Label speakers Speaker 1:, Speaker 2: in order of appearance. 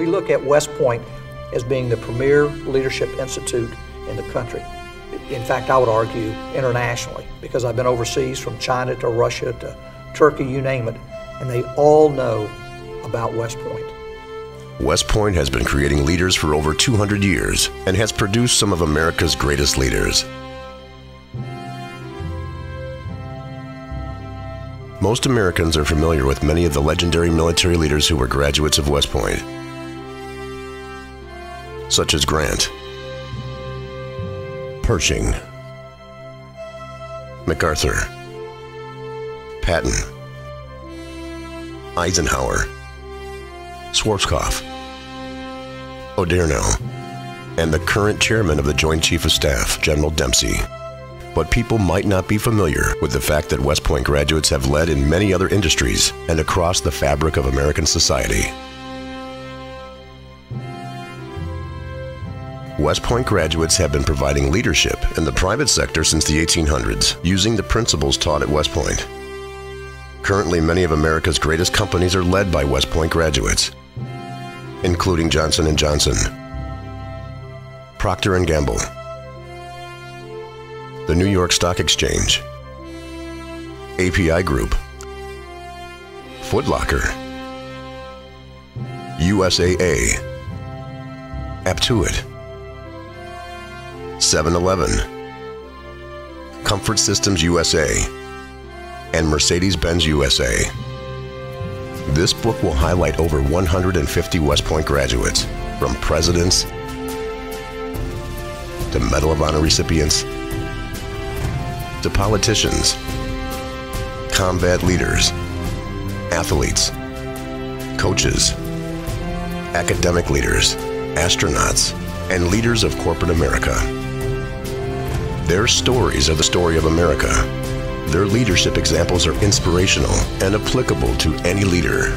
Speaker 1: We look at West Point as being the premier leadership institute in the country. In fact, I would argue internationally, because I've been overseas from China to Russia to Turkey, you name it, and they all know about West Point.
Speaker 2: West Point has been creating leaders for over 200 years and has produced some of America's greatest leaders. Most Americans are familiar with many of the legendary military leaders who were graduates of West Point, such as Grant, Pershing, MacArthur, Patton, Eisenhower, Schwarzkopf, Oderno, and the current chairman of the Joint Chief of Staff, General Dempsey. But people might not be familiar with the fact that West Point graduates have led in many other industries and across the fabric of American society. West Point graduates have been providing leadership in the private sector since the 1800s, using the principles taught at West Point. Currently, many of America's greatest companies are led by West Point graduates, including Johnson & Johnson, Procter & Gamble, the New York Stock Exchange, API Group, Foot Locker, USAA, Aptuit, 7-Eleven, Comfort Systems USA, and Mercedes-Benz USA. This book will highlight over 150 West Point graduates, from presidents to Medal of Honor recipients to politicians, combat leaders, athletes, coaches, academic leaders, astronauts, and leaders of corporate America. Their stories are the story of America. Their leadership examples are inspirational and applicable to any leader.